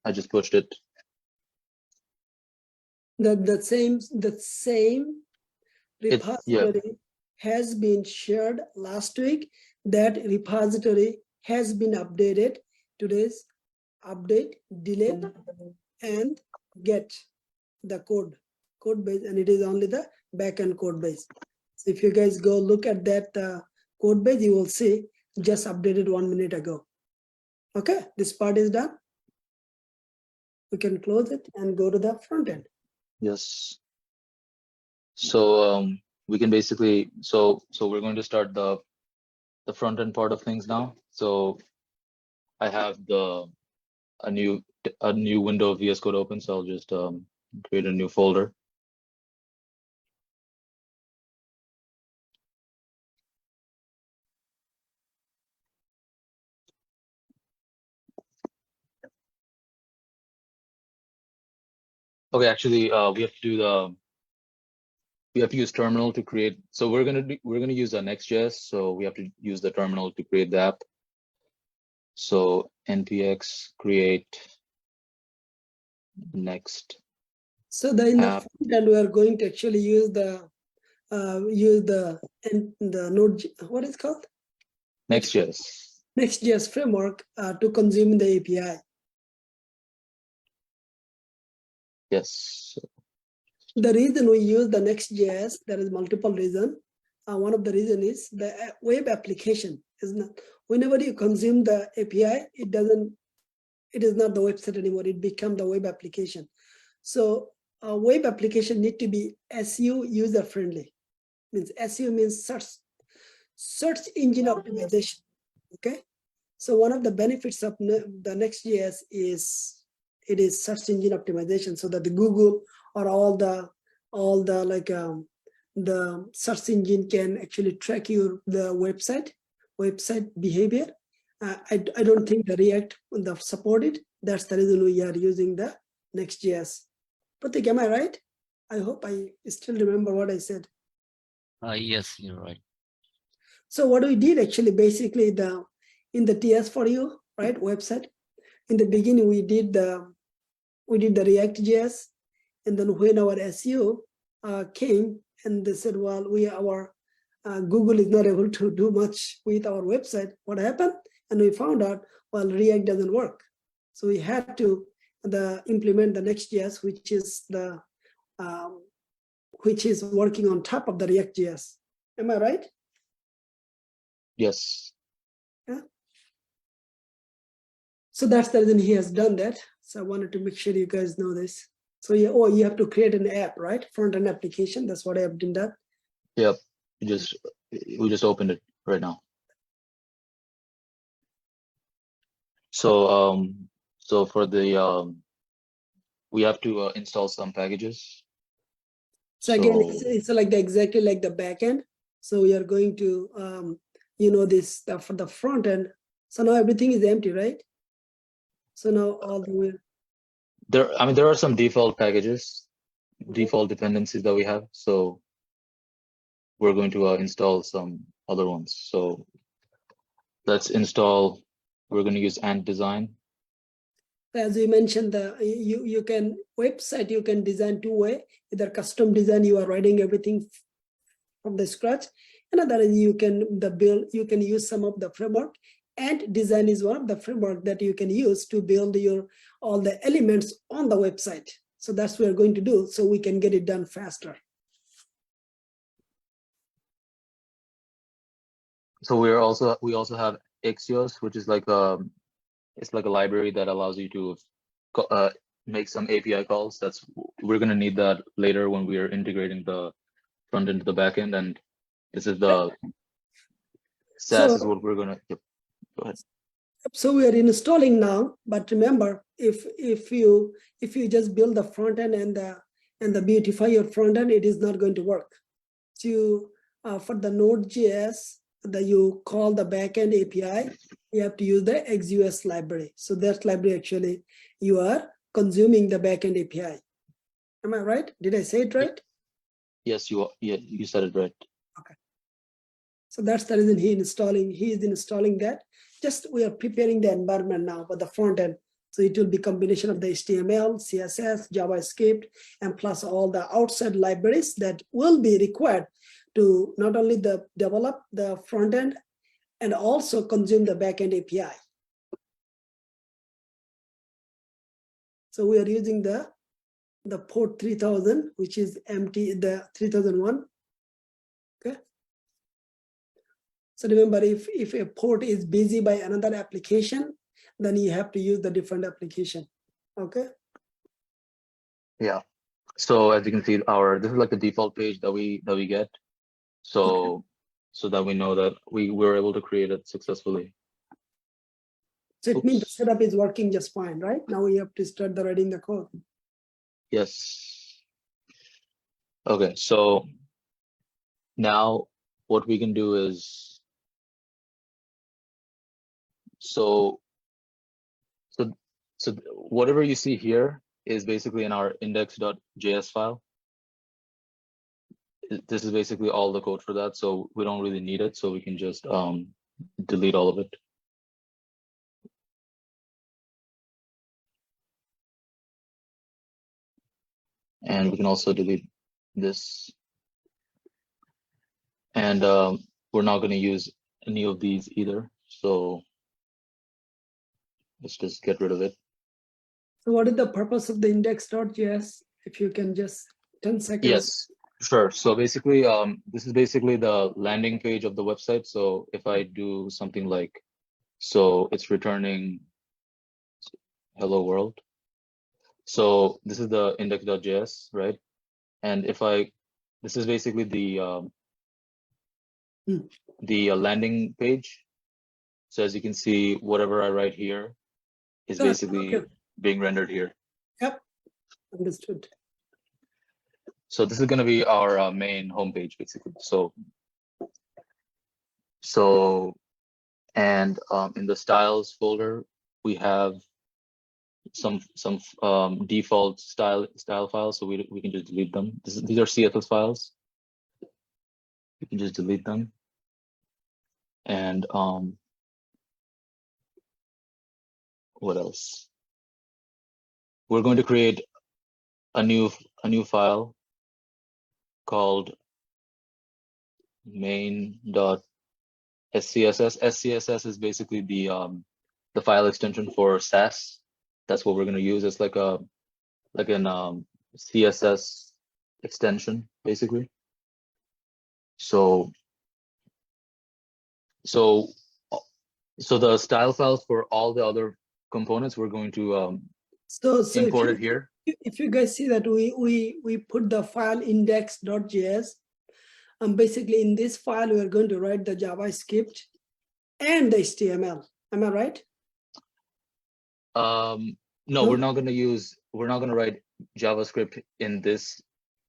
I just pushed it. The same repository has been shared last week. That repository has been updated. Today's update, delete, and get the code base, and it is only the backend code base. So if you guys go look at that code base, you will see just updated 1 minute ago. Okay, this part is done. We can close it and go to the front end. Yes. So we can basically so we're going to start the front end part of things now. So I have a new window of VS Code open, so I'll just create a new folder. Okay, actually, we have to use terminal to create. So we're gonna use a Next.js. So we have to use the terminal to create the app. So npx create next. So in the front end, we are going to actually use the Node. What is it called? Next.js. Next.js framework to consume the API. Yes. The reason we use the Next.js, there is multiple reasons. One of the reasons is the web application is not. Whenever you consume the API, it is not the website anymore. It becomes the web application. So a web application need to be SEO user friendly. Means SEO means search engine optimization. Okay. So one of the benefits of the Next.js is it is search engine optimization, so that the Google or all the the search engine can actually track the website behavior. I don't think the React support it. That's the reason we are using the Next.js. Pratik, am I right? I hope I still remember what I said. Yes, you're right. So what we did actually, basically in the TS for you, right, website, in the beginning we did the React.js, and then when our SEO came and they said, well, our Google is not able to do much with our website. What happened? And we found out, well, React doesn't work. So we had to implement the Next.js, which is working on top of the React.js. Am I right? Yes. Yeah. So that's the reason he has done that. So I wanted to make sure you guys know this. So you have to create an app, right? Front-end application. That's what I have done that. Yep. We just opened it right now. So so for the we have to install some packages. So again, it's like exactly like the backend. So we are going to this for the front end. So now everything is empty, right? So now all the way. There are some default packages, default dependencies that we have. So we're going to install some other ones. So let's install. We're going to use Ant Design. As you mentioned, you can website you can design two way. Either custom design, you are writing everything from the scratch. Another is you can use some of the framework. Ant Design is one of the framework that you can use to build all the elements on the website. So that's what we're going to do, so we can get it done faster. So we also have Axios, which is like it's like a library that allows you to make some API calls. We're gonna need that later when we are integrating the front end to the back end, and this is the SaaS is what we're gonna. Yep. Go ahead. So we are installing now, but remember, if you just build the front end and the beautify your front end, it is not going to work. So for the Node.js that you call the backend API, you have to use the Axios library. So that library actually you are consuming the backend API. Am I right? Did I say it right? Yes, you are. Yeah, you said it right. Okay. So that's the reason he is installing that. Just we are preparing the environment now for the front end. So it will be combination of the HTML, CSS, JavaScript, and plus all the outside libraries that will be required to not only develop the front end and also consume the backend API. So we are using the port 3000, which is empty, the 3001. Okay. So remember, if a port is busy by another application, then you have to use the different application. Okay. Yeah. So as you can see, this is like the default page that we get. So so that we know that we were able to create it successfully. So it means the Oops. setup is working just fine, right? Now we have to start writing the code. Yes. Okay, so now what we can do is so whatever you see here is basically in our index.js file. This is basically all the code for that, so we don't really need it, so we can just delete all of it. And we can also delete this. And we're not going to use any of these either, so let's just get rid of it. So what is the purpose of the index.js? If you can just 10 seconds. Yes, sure. So basically, this is basically the landing page of the website. So if I do something like, so it's returning hello world. So this is the index.js, right? And if this is basically the landing page. So as you can see, whatever I write here is basically being rendered here. Yep, understood. So this is going to be our main homepage, basically. And in the styles folder, we have some default style files, so we can just delete them. These are CSS files. We can just delete them. And what else? We're going to create a new file called main.scss. SCSS is basically the file extension for Sass. That's what we're going to use. It's like an CSS extension, basically. So the style files for all the other components, we're going to import it here. If you guys see that we put the file index.js, basically in this file we are going to write the JavaScript and the HTML. Am I right? No, we're not going to write JavaScript in this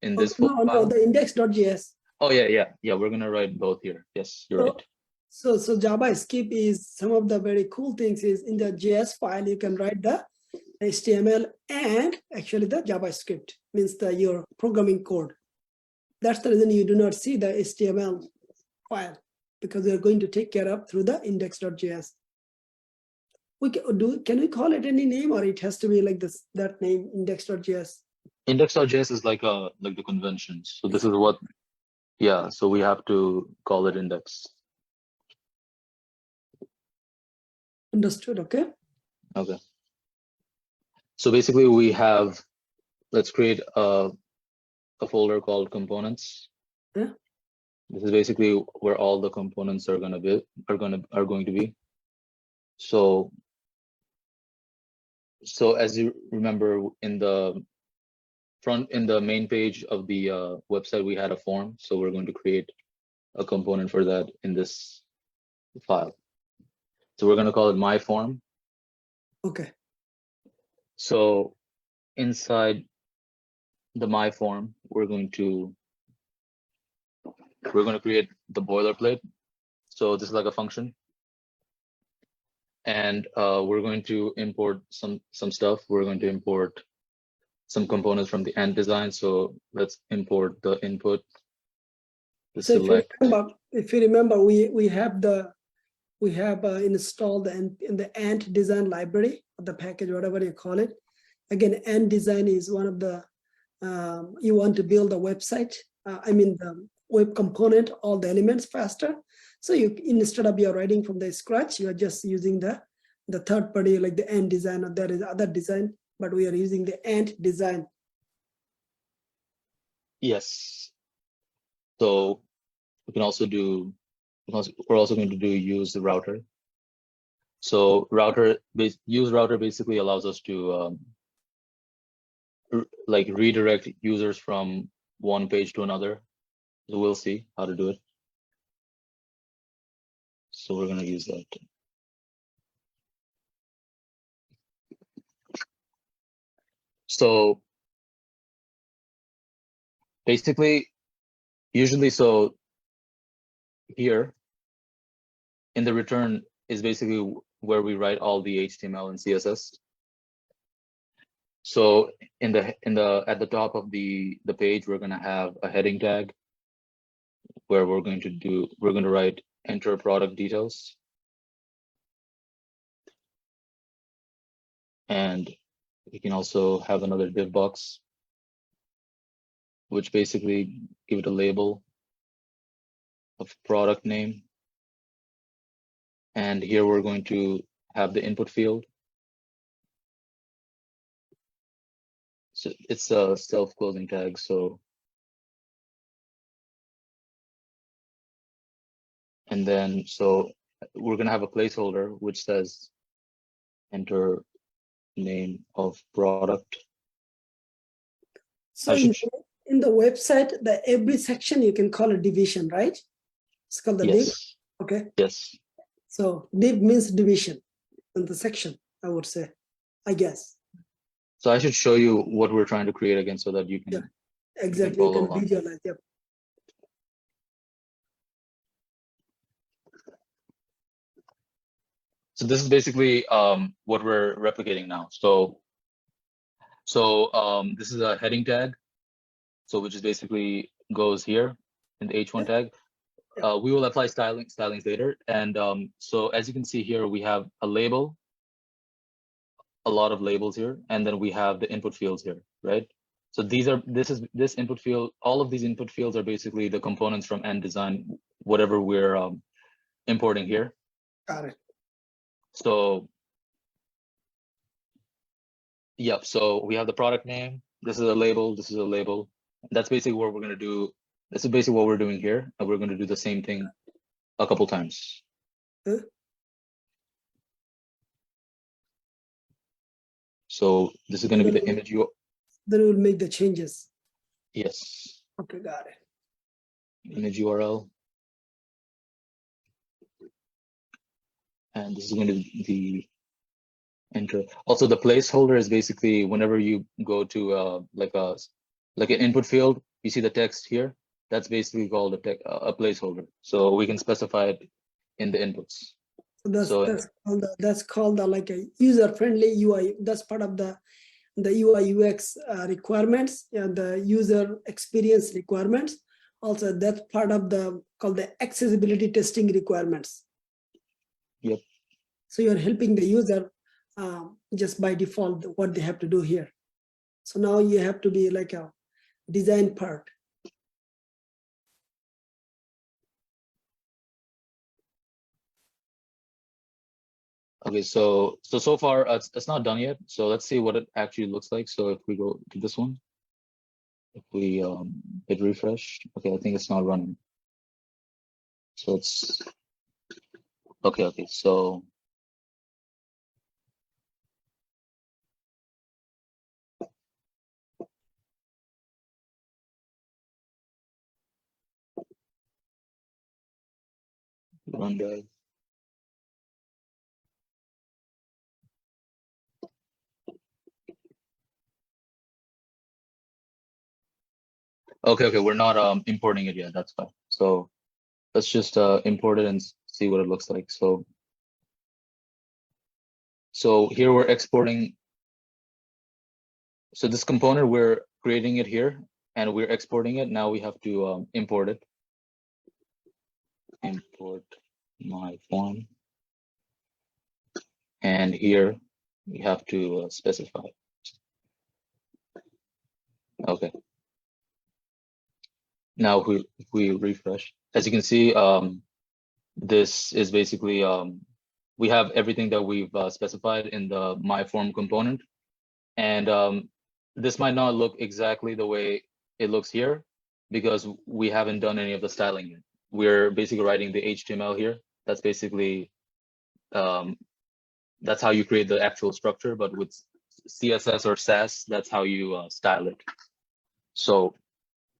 file. No, the index.js. Oh yeah, we're going to write both here. Yes, you're right. So JavaScript is some of the very cool things is in the JS file, you can write the HTML and actually the JavaScript, means your programming code. That's the reason you do not see the HTML file, because we are going to take care of through the index.js. Can we call it any name, or it has to be like that name, index.js? Index.js is like the convention. So this is what, yeah, so we have to call it index. Understood, okay. Okay. So basically we have, let's create a folder called components. Yeah. This is basically where all the components are going to be. So as you remember, in the main page of the website, we had a form. So we're going to create a component for that in this file. So we're going to call it MyForm. Okay. So inside the MyForm, we're going to create the boilerplate. So this is like a function. And we're going to import some stuff. We're going to import some components from the Ant Design. So let's import the input, the so select. if you remember, we have the we have installed in the Ant Design library, the package, whatever you call it. Again, Ant Design is one of the, you want to build a website, the web component, all the elements faster. So you, instead of you're writing from the scratch, you are just using the third party, like the Ant Design, or there is other design, but we are using the Ant Design. Yes. So we can also do, we're also going to do use the router. So use router basically allows us to like redirect users from one page to another. So we'll see how to do it. So we're going to use that. So basically, usually, so here in the return is basically where we write all the HTML and CSS. So at the top of the page, we're going to have a heading tag where we're going to write enter product details. And we can also have another div box, which basically give it a label of product name. And here we're going to have the input field. So it's a self-closing tag. So, and then, so we're going to have a placeholder which says enter name of product. So in the website, every section you can call a division, right? It's called the div. Yes. Okay. Yes. So div means division in the section, I would say, I guess. So I should show you what we're trying to create again so that you can, yeah, exactly. You can follow along. visualize. Yep. So this is basically what we're replicating now. So this is a heading tag. So which is basically goes here in the H1 tag. We will apply stylings later. And so as you can see here, we have a label, a lot of labels here, and then we have the input fields here, right? So this input field, all of these input fields are basically the components from Ant Design, whatever we're importing here. Got it. So, yep, so we have the product name. This is a label, this is a label. That's basically what we're going to do. This is basically what we're doing here. And we're going to do the same thing a couple times. Huh? So this is going to be the image you. Then we'll make the changes. Yes. Okay, got it. Image URL. And this is going to be the enter. Also, the placeholder is basically whenever you go to like an input field, you see the text here. That's basically called a placeholder. So we can specify it in the inputs. So that's called like a user-friendly UI. That's part of the UI UX requirements and the user experience requirements. Also, that's part of called the accessibility testing requirements. Yep. So you're helping the user just by default what they have to do here. So now you have to be like a design part. Okay, so far it's not done yet. So let's see what it actually looks like. So if we go to this one, if we hit refresh, okay, I think it's not running. So it's okay. So run guys. Okay, we're not importing it yet. That's fine. So let's just import it and see what it looks like. So here we're exporting. So this component, we're creating it here and we're exporting it. Now we have to import it. Import MyForm. And here we have to specify. Okay. Now if we refresh, as you can see, this is basically, we have everything that we've specified in the MyForm component. And this might not look exactly the way it looks here because we haven't done any of the styling yet. We're basically writing the HTML here. That's basically, that's how you create the actual structure, but with CSS or Sass, that's how you style it. So